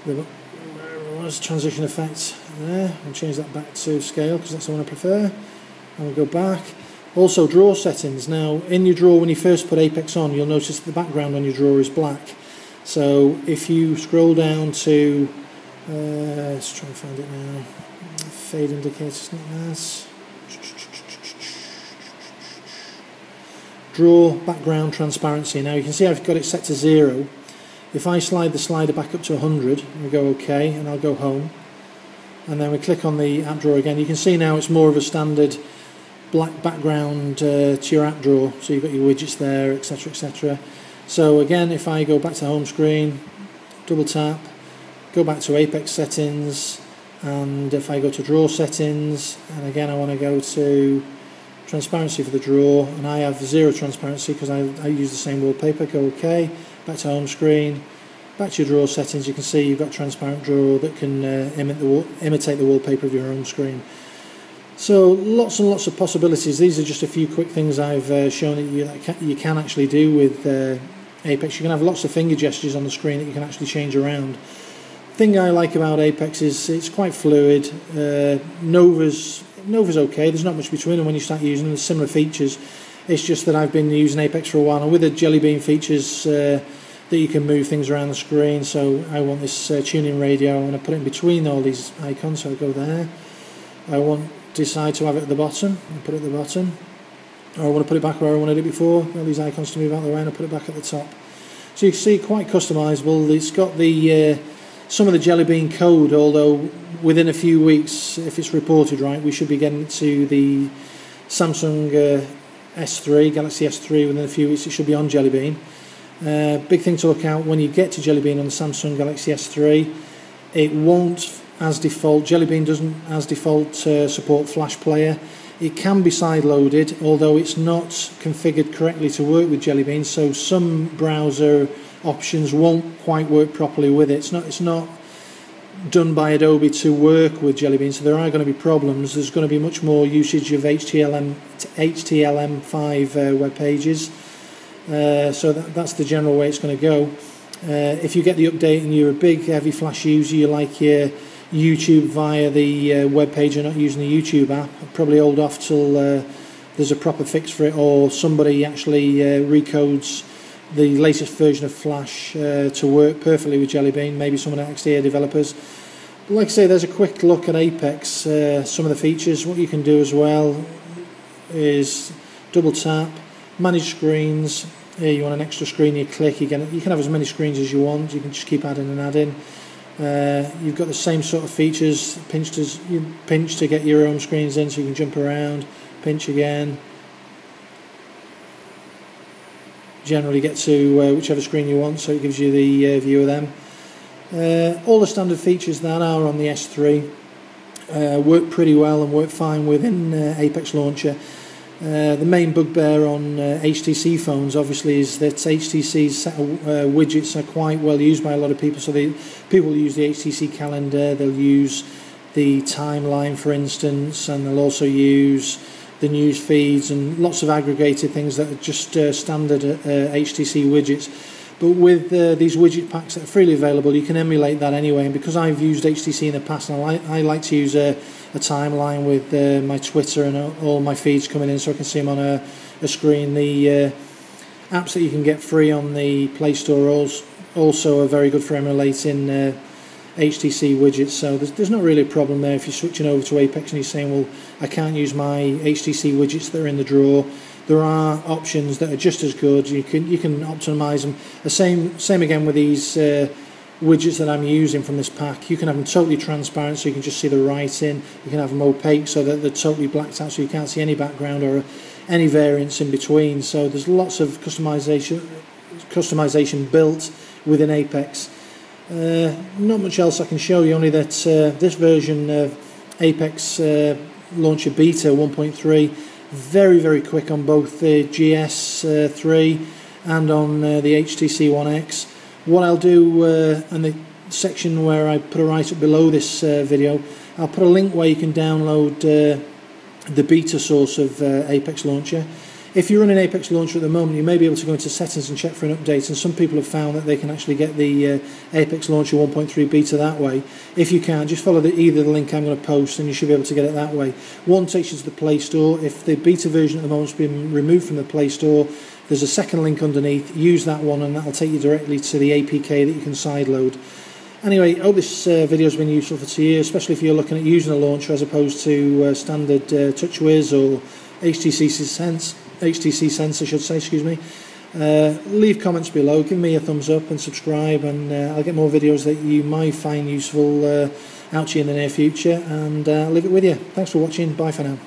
There's transition effect there. I'll change that back to scale because that's the one I prefer. And we'll go back. Also, drawer settings. Now, in your drawer, when you first put Apex on, you'll notice the background on your drawer is black. So if you scroll down to, let's try and find it now. Fade indicator's not nice. Drawer background transparency. Now you can see I've got it set to 0. If I slide the slider back up to 100, we go OK, and I'll go home. And then we click on the app drawer again. You can see now it's more of a standard black background to your app drawer. So you've got your widgets there, etc, etc. So again, if I go back to home screen, double tap, go back to Apex settings, and if I go to drawer settings, and again I want to go to transparency for the drawer, and I have 0 transparency because I use the same wallpaper, go OK, back to home screen, back to your drawer settings. You can see you've got transparent drawer that can imitate the wallpaper of your home screen. So lots and lots of possibilities. These are just a few quick things I've shown that you can actually do with Apex. You can have lots of finger gestures on the screen that you can actually change around. The thing I like about Apex is it's quite fluid. Nova's okay, there's not much between them when you start using them. There's similar features. It's just that I've been using Apex for a while, and with the Jelly Bean features that you can move things around the screen. So I want this tuning radio, I want to put it in between all these icons, so I go there. I decide to have it at the bottom, and put it at the bottom. Or I want to put it back where I wanted it before. All these icons to move out of the way, and I put it back at the top. So you can see quite customizable. It's got the some of the Jelly Bean code, although within a few weeks, if it's reported right, we should be getting to the Samsung S3, Galaxy S3 within a few weeks. It should be on Jelly Bean. Big thing to look out when you get to Jelly Bean on the Samsung Galaxy S3, it won't, as default, Jelly Bean doesn't as default support Flash Player. It can be side-loaded, although it's not configured correctly to work with Jelly Bean, so some browser options won't quite work properly with it. It's not done by Adobe to work with Jelly Bean, so there are going to be problems. There's going to be much more usage of HTML5 web pages, so that's the general way it's going to go. If you get the update and you're a big heavy Flash user, you like your YouTube via the web page, you're not using the YouTube app, I'd probably hold off till there's a proper fix for it, or somebody actually recodes the latest version of Flash to work perfectly with Jelly Bean, maybe some of the XDA developers. But like I say, there's a quick look at Apex, some of the features. What you can do as well is double tap, manage screens. You want an extra screen, you click, you can have as many screens as you want, you can just keep adding and adding. You've got the same sort of features, you pinch to get your own screens in so you can jump around, pinch again. Generally get to whichever screen you want, so it gives you the view of them. All the standard features that are on the S3 work pretty well and work fine within Apex Launcher. The main bugbear on HTC phones obviously is that HTC's set of widgets are quite well used by a lot of people. So people use the HTC calendar, they'll use the timeline for instance, and they'll also use the news feeds and lots of aggregated things that are just standard HTC widgets. But with these widget packs that are freely available, you can emulate that anyway. And because I've used HTC in the past, and I like to use a timeline with my Twitter and all my feeds coming in so I can see them on a screen. The apps that you can get free on the Play Store also are very good for emulating HTC widgets, so there's not really a problem there if you're switching over to Apex and you're saying, well, I can't use my HTC widgets that are in the drawer. There are options that are just as good. You can optimize them. The same again with these widgets that I'm using from this pack. You can have them totally transparent so you can just see the writing. You can have them opaque so that they're totally blacked out so you can't see any background or any variance in between. So there's lots of customization built within Apex. Not much else I can show you, only that this version of Apex Launcher Beta 1.3 very, very quick on both the GS3 and on the HTC One X. What I'll do in the section where I put a write-up below this video, I'll put a link where you can download the beta source of Apex Launcher. If you're running Apex Launcher at the moment, you may be able to go into settings and check for an update, and some people have found that they can actually get the Apex Launcher 1.3 beta that way. If you can't, just follow either the link I'm going to post and you should be able to get it that way. One takes you to the Play Store. If the beta version at the moment has been removed from the Play Store, there's a second link underneath. Use that one and that'll take you directly to the APK that you can sideload. Anyway, I hope this video has been useful to you, especially if you're looking at using a launcher as opposed to standard TouchWiz or HTC Sense, I should say, excuse me. Leave comments below, give me a thumbs up and subscribe, and I'll get more videos that you might find useful out to you in the near future, and I'll leave it with you. Thanks for watching, bye for now.